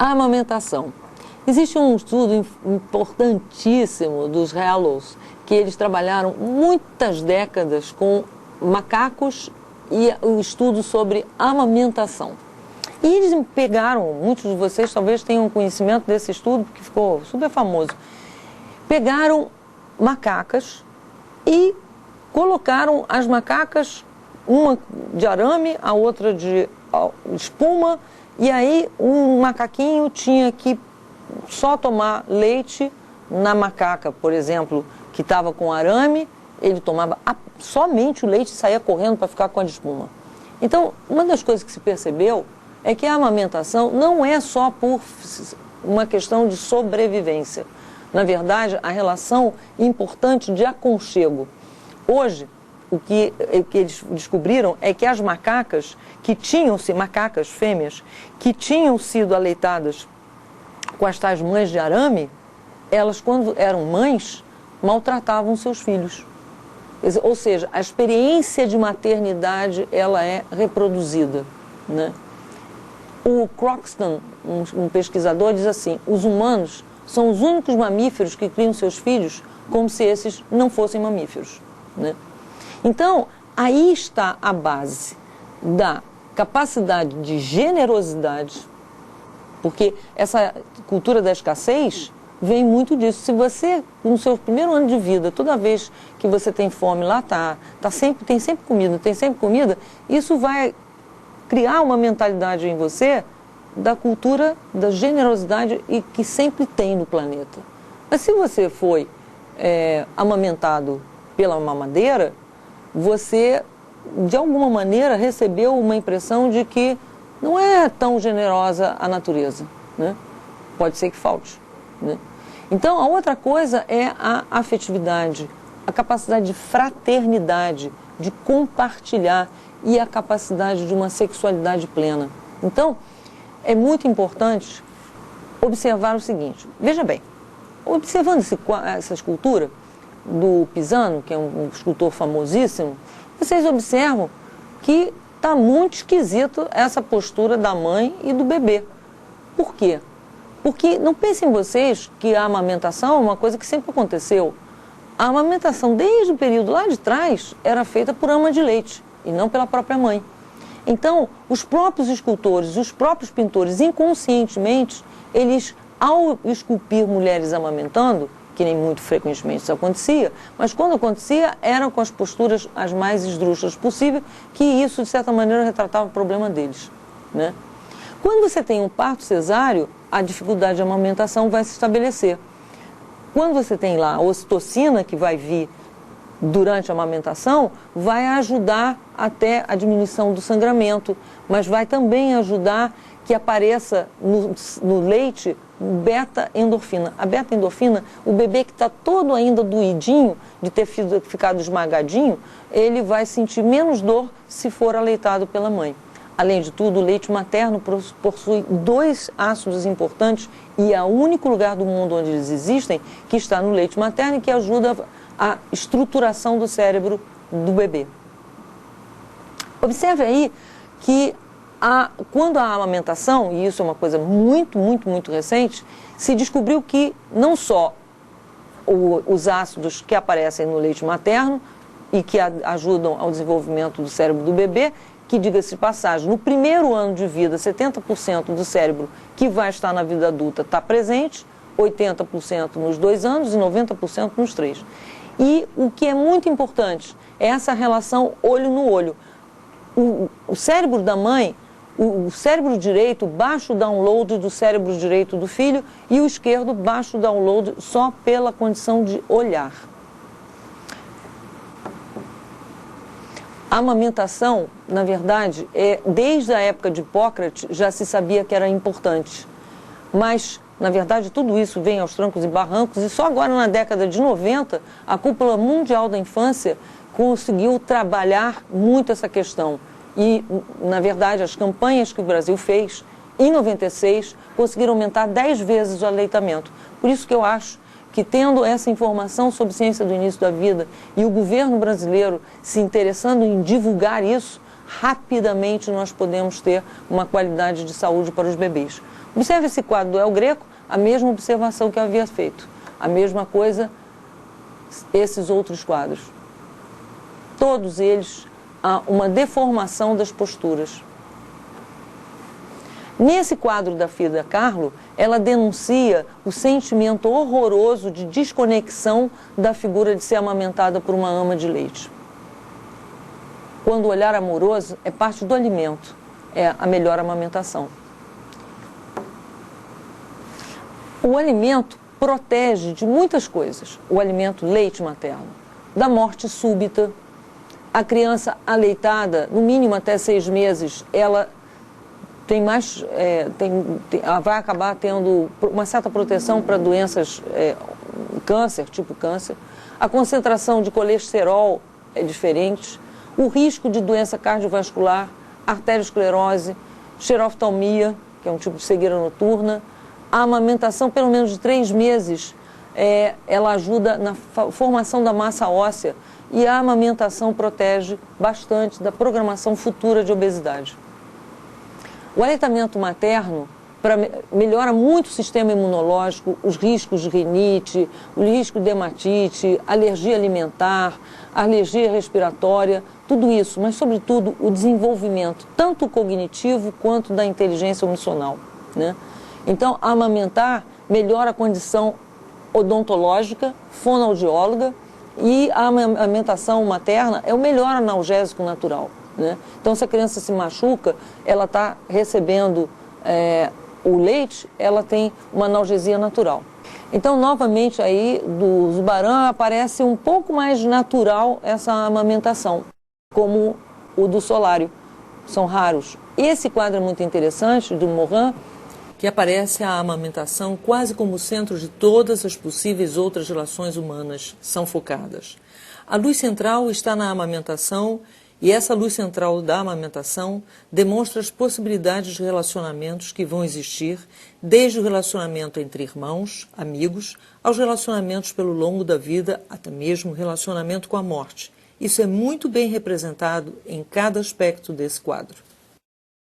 A amamentação. Existe um estudo importantíssimo dos Hallows, que eles trabalharam muitas décadas com macacos e um estudo sobre amamentação. E eles pegaram, muitos de vocês talvez tenham conhecimento desse estudo, porque ficou super famoso. Pegaram macacas e colocaram as macacas, uma de arame, a outra de espuma, e aí um macaquinho tinha que só tomar leite na macaca, por exemplo, que estava com arame, ele tomava somente o leite e saía correndo para ficar com a de espuma. Então, uma das coisas que se percebeu é que a amamentação não é só por uma questão de sobrevivência. Na verdade, a relação importante de aconchego. Hoje, o que eles descobriram é que as macacas macacas fêmeas, que tinham sido aleitadas com as tais mães de arame, elas, quando eram mães, maltratavam seus filhos. Ou seja, a experiência de maternidade, ela é reproduzida, né? O Croxton, um pesquisador, diz assim: os humanos são os únicos mamíferos que criam seus filhos como se esses não fossem mamíferos, né? Então, aí está a base da capacidade de generosidade, porque essa cultura da escassez vem muito disso. Se você, no seu primeiro ano de vida, toda vez que você tem fome, lá tem sempre comida, isso vai criar uma mentalidade em você da cultura da generosidade e que sempre tem no planeta. Mas se você foi amamentado pela mamadeira, você, de alguma maneira, recebeu uma impressão de que não é tão generosa a natureza, né? Pode ser que falte, né? Então, a outra coisa é a afetividade, a capacidade de fraternidade, de compartilhar e a capacidade de uma sexualidade plena. Então, é muito importante observar o seguinte. Veja bem, observando essa escultura do Pisano, que é um escultor famosíssimo, vocês observam que está muito esquisito essa postura da mãe e do bebê. Por quê? Porque não pensem vocês que a amamentação é uma coisa que sempre aconteceu. A amamentação, desde o período lá de trás, era feita por ama de leite e não pela própria mãe. Então, os próprios escultores, os próprios pintores, inconscientemente, eles, ao esculpir mulheres amamentando, que nem muito frequentemente isso acontecia, mas quando acontecia, eram com as posturas as mais esdrúxulas possível, que isso, de certa maneira, retratava o problema deles, né? Quando você tem um parto cesáreo, a dificuldade de amamentação vai se estabelecer. Quando você tem lá a ocitocina, que vai vir durante a amamentação, vai ajudar até a diminuição do sangramento, mas vai também ajudar que apareça no leite beta-endorfina. A beta-endorfina, o bebê que está todo ainda doidinho, de ter ficado esmagadinho, ele vai sentir menos dor se for aleitado pela mãe. Além de tudo, o leite materno possui 2 ácidos importantes e é o único lugar do mundo onde eles existem que está no leite materno e que ajuda a estruturação do cérebro do bebê. Observe aí que quando a amamentação, e isso é uma coisa muito, muito, muito recente, se descobriu que não só os ácidos que aparecem no leite materno e que ajudam ao desenvolvimento do cérebro do bebê, que, diga-se de passagem, no primeiro ano de vida, 70% do cérebro que vai estar na vida adulta está presente, 80% nos 2 anos e 90% nos 3. E o que é muito importante é essa relação olho no olho. O cérebro da mãe, o cérebro direito, baixo download do cérebro direito do filho e o esquerdo, baixo download só pela condição de olhar. A amamentação, na verdade, desde a época de Hipócrates já se sabia que era importante. Mas, na verdade, tudo isso vem aos trancos e barrancos e só agora, na década de 90, a Cúpula Mundial da Infância conseguiu trabalhar muito essa questão. E, na verdade, as campanhas que o Brasil fez, em 96, conseguiram aumentar 10 vezes o aleitamento. Por isso que eu acho que, tendo essa informação sobre ciência do início da vida e o governo brasileiro se interessando em divulgar isso, rapidamente nós podemos ter uma qualidade de saúde para os bebês. Observe esse quadro do El Greco, a mesma observação que eu havia feito. A mesma coisa, esses outros quadros. Todos eles há uma deformação das posturas. Nesse quadro da Frida Kahlo, ela denuncia o sentimento horroroso de desconexão da figura de ser amamentada por uma ama de leite. Quando o olhar amoroso é parte do alimento, é a melhor amamentação. O alimento protege de muitas coisas, o alimento leite materno, da morte súbita. A criança aleitada, no mínimo até 6 meses, ela tem mais, vai acabar tendo uma certa proteção para doenças, câncer, tipo câncer. A concentração de colesterol é diferente. O risco de doença cardiovascular, arteriosclerose, xeroftalmia, que é um tipo de cegueira noturna. A amamentação, pelo menos de 3 meses, ela ajuda na formação da massa óssea e a amamentação protege bastante da programação futura de obesidade. O aleitamento materno melhora muito o sistema imunológico, os riscos de rinite, o risco de hematite, alergia alimentar, alergia respiratória, tudo isso, mas sobretudo o desenvolvimento tanto cognitivo quanto da inteligência emocional, né? Então, amamentar melhora a condição odontológica, fonoaudióloga, e a amamentação materna é o melhor analgésico natural, né? Então, se a criança se machuca, ela está recebendo o leite, ela tem uma analgesia natural. Então, novamente, aí do Zurbarán aparece um pouco mais natural essa amamentação, como o do Solário. São raros. Esse quadro é muito interessante, do Morin, que aparece a amamentação quase como o centro de todas as possíveis outras relações humanas são focadas. A luz central está na amamentação e essa luz central da amamentação demonstra as possibilidades de relacionamentos que vão existir, desde o relacionamento entre irmãos, amigos, aos relacionamentos pelo longo da vida, até mesmo o relacionamento com a morte. Isso é muito bem representado em cada aspecto desse quadro.